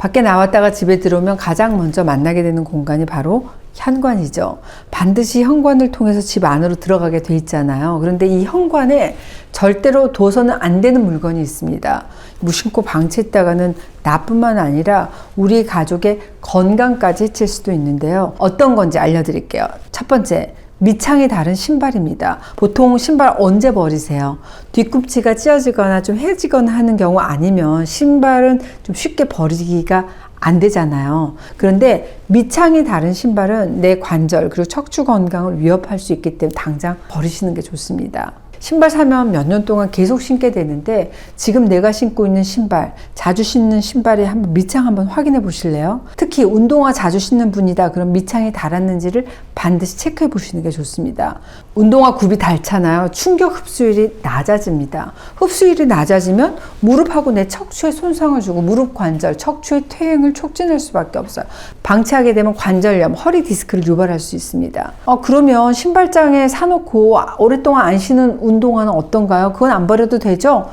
밖에 나왔다가 집에 들어오면 가장 먼저 만나게 되는 공간이 바로 현관이죠. 반드시 현관을 통해서 집 안으로 들어가게 돼 있잖아요. 그런데 이 현관에 절대로 둬서는 안 되는 물건이 있습니다. 무심코 방치했다가는 나뿐만 아니라 우리 가족의 건강까지 해칠 수도 있는데요. 어떤 건지 알려드릴게요. 첫 번째, 밑창이 다른 신발입니다. 보통 신발 언제 버리세요? 뒤꿈치가 찢어지거나 좀 해지거나 하는 경우 아니면 신발은 좀 쉽게 버리기가 안 되잖아요. 그런데 밑창이 다른 신발은 내 관절 그리고 척추 건강을 위협할 수 있기 때문에 당장 버리시는 게 좋습니다. 신발 사면 몇 년 동안 계속 신게 되는데 지금 내가 신고 있는 신발, 자주 신는 신발의 한번 밑창 한번 확인해 보실래요? 특히 운동화 자주 신는 분이다 그럼 밑창이 닳았는지를 반드시 체크해 보시는 게 좋습니다. 운동화 굽이 닳잖아요. 충격 흡수율이 낮아집니다. 흡수율이 낮아지면 무릎하고 내 척추에 손상을 주고 무릎 관절, 척추의 퇴행을 촉진할 수밖에 없어요. 방치하게 되면 관절염, 허리 디스크를 유발할 수 있습니다. 그러면 신발장에 사놓고 오랫동안 안 신은 운동화는 어떤가요? 그건 안 버려도 되죠?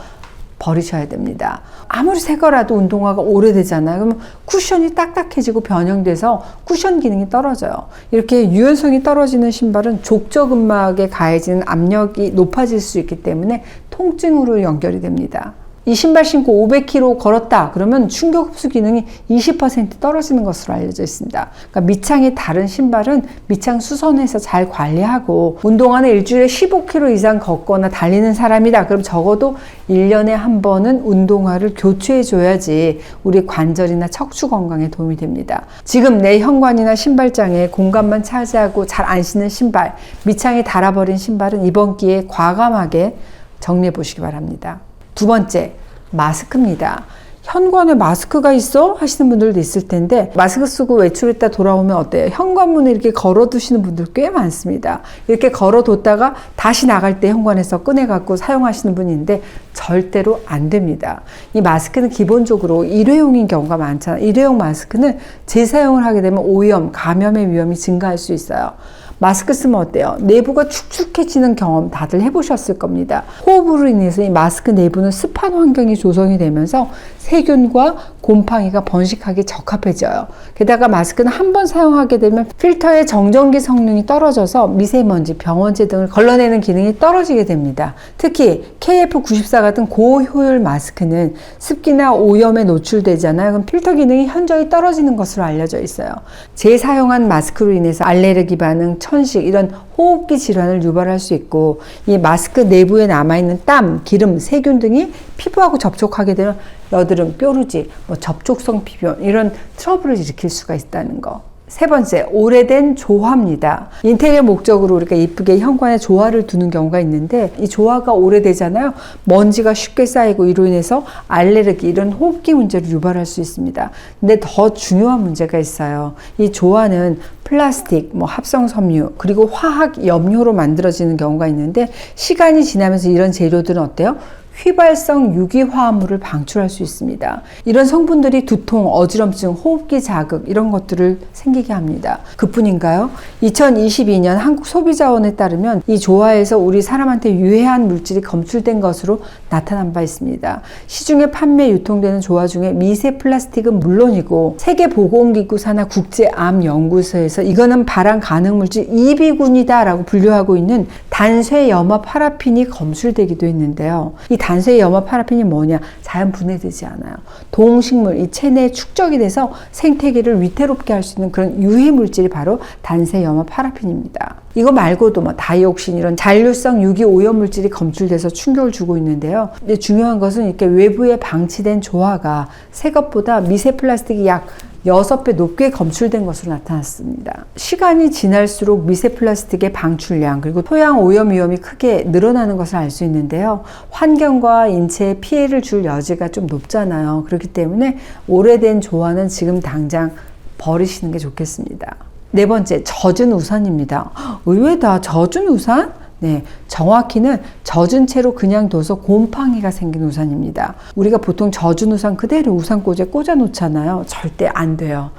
버리셔야 됩니다. 아무리 새 거라도 운동화가 오래되잖아요. 그러면 쿠션이 딱딱해지고 변형돼서 쿠션 기능이 떨어져요. 이렇게 유연성이 떨어지는 신발은 족저근막에 가해지는 압력이 높아질 수 있기 때문에 통증으로 연결이 됩니다. 이 신발 신고 500km 걸었다 그러면 충격 흡수 기능이 20% 떨어지는 것으로 알려져 있습니다. 그러니까 밑창이 다른 신발은 밑창 수선해서 잘 관리하고 운동화는 일주일에 15km 이상 걷거나 달리는 사람이다 그럼 적어도 1년에 한 번은 운동화를 교체해 줘야지 우리 관절이나 척추 건강에 도움이 됩니다. 지금 내 현관이나 신발장에 공간만 차지하고 잘 안 신는 신발, 밑창이 닳아버린 신발은 이번 기회에 과감하게 정리해 보시기 바랍니다. 두 번째, 마스크입니다. 현관에 마스크가 있어? 하시는 분들도 있을 텐데 마스크 쓰고 외출했다 돌아오면 어때요? 현관문에 이렇게 걸어 두시는 분들 꽤 많습니다. 이렇게 걸어 뒀다가 다시 나갈 때 현관에서 꺼내 갖고 사용하시는 분이 있는데 절대로 안 됩니다. 이 마스크는 기본적으로 일회용인 경우가 많잖아요. 일회용 마스크는 재사용을 하게 되면 오염, 감염의 위험이 증가할 수 있어요. 마스크 쓰면 어때요? 내부가 축축해지는 경험 다들 해보셨을 겁니다. 호흡으로 인해서 이 마스크 내부는 습한 환경이 조성이 되면서 세균과 곰팡이가 번식하기 적합해져요. 게다가 마스크는 한 번 사용하게 되면 필터의 정전기 성능이 떨어져서 미세먼지, 병원체 등을 걸러내는 기능이 떨어지게 됩니다. 특히 KF94 같은 고효율 마스크는 습기나 오염에 노출되잖아요. 그럼 필터 기능이 현저히 떨어지는 것으로 알려져 있어요. 재사용한 마스크로 인해서 알레르기 반응, 천식 이런 호흡기 질환을 유발할 수 있고 이 마스크 내부에 남아있는 땀, 기름, 세균 등이 피부하고 접촉하게 되면 여드름, 뾰루지, 접촉성 피부염 이런 트러블을 일으킬 수가 있다는 거. 세 번째, 오래된 조화입니다. 인테리어 목적으로 우리가 이쁘게 현관에 조화를 두는 경우가 있는데 이 조화가 오래되잖아요. 먼지가 쉽게 쌓이고 이로 인해서 알레르기 이런 호흡기 문제를 유발할 수 있습니다. 근데 더 중요한 문제가 있어요. 이 조화는 플라스틱, 합성 섬유, 그리고 화학 염료로 만들어지는 경우가 있는데 시간이 지나면서 이런 재료들은 어때요? 휘발성 유기화합물을 방출할 수 있습니다. 이런 성분들이 두통, 어지럼증, 호흡기 자극 이런 것들을 생기게 합니다. 그뿐인가요? 2022년 한국소비자원에 따르면 이 조화에서 우리 사람한테 유해한 물질이 검출된 것으로 나타난 바 있습니다. 시중에 판매 유통되는 조화 중에 미세 플라스틱은 물론이고 세계보건기구 산하 국제암연구소에서 이거는 발암 가능 물질 이비군이다 라고 분류하고 있는 단쇄염화 파라핀이 검출되기도 했는데요. 이 단쇄염화 파라핀이 뭐냐? 자연 분해되지 않아요. 동식물, 이 체내에 축적이 돼서 생태계를 위태롭게 할 수 있는 그런 유해 물질이 바로 단쇄염화 파라핀입니다. 이거 말고도 다이옥신 이런 잔류성 유기 오염 물질이 검출돼서 충격을 주고 있는데요. 근데 중요한 것은 이렇게 외부에 방치된 조화가 새 것보다 미세 플라스틱이 약 6배 높게 검출된 것으로 나타났습니다. 시간이 지날수록 미세 플라스틱의 방출량 그리고 토양 오염 위험이 크게 늘어나는 것을 알 수 있는데요. 환경과 인체에 피해를 줄 여지가 좀 높잖아요. 그렇기 때문에 오래된 조화는 지금 당장 버리시는 게 좋겠습니다. 네 번째, 젖은 우산입니다. 의외다. 젖은 우산? 네, 정확히는 젖은 채로 그냥 둬서 곰팡이가 생긴 우산입니다. 우리가 보통 젖은 우산 그대로 우산꽂이에 꽂아 놓잖아요. 절대 안 돼요.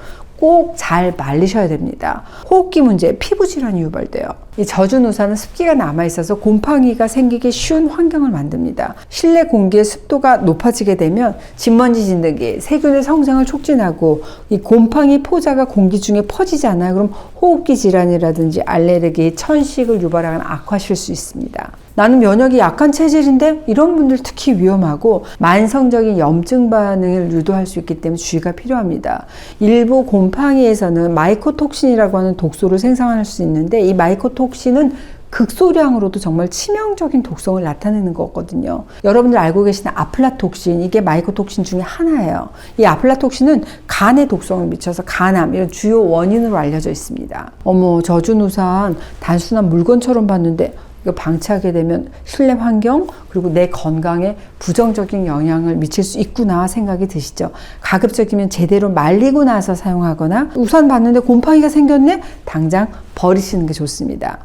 꼭 잘 말리셔야 됩니다. 호흡기 문제, 피부 질환이 유발돼요. 이 젖은 우산은 습기가 남아있어서 곰팡이가 생기기 쉬운 환경을 만듭니다. 실내 공기의 습도가 높아지게 되면 진먼지 진드기, 세균의 성장을 촉진하고 이 곰팡이 포자가 공기 중에 퍼지잖아요. 그럼 호흡기 질환이라든지 알레르기, 천식을 유발하는 악화실 수 있습니다. 나는 면역이 약한 체질인데 이런 분들 특히 위험하고 만성적인 염증 반응을 유도할 수 있기 때문에 주의가 필요합니다. 일부 곰팡이에서는 마이코톡신이라고 하는 독소를 생성할 수 있는데 이 마이코톡신은 극소량으로도 정말 치명적인 독성을 나타내는 거거든요. 여러분들 알고 계시는 아플라톡신, 이게 마이코톡신 중에 하나예요. 이 아플라톡신은 간에 독성을 미쳐서 간암, 이런 주요 원인으로 알려져 있습니다. 어머, 젖은 우산 단순한 물건처럼 봤는데 이거 방치하게 되면 실내 환경 그리고 내 건강에 부정적인 영향을 미칠 수 있구나 생각이 드시죠. 가급적이면 제대로 말리고 나서 사용하거나 우산 봤는데 곰팡이가 생겼네? 당장 버리시는 게 좋습니다.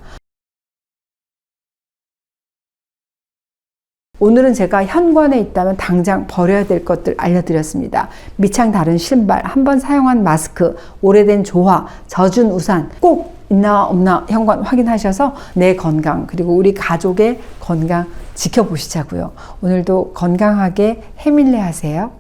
오늘은 제가 현관에 있다면 당장 버려야 될 것들 알려드렸습니다. 밑창 다른 신발, 한번 사용한 마스크, 오래된 조화, 젖은 우산 꼭 있나 없나 현관 확인하셔서 내 건강 그리고 우리 가족의 건강 지켜보시자고요. 오늘도 건강하게 해밀레 하세요.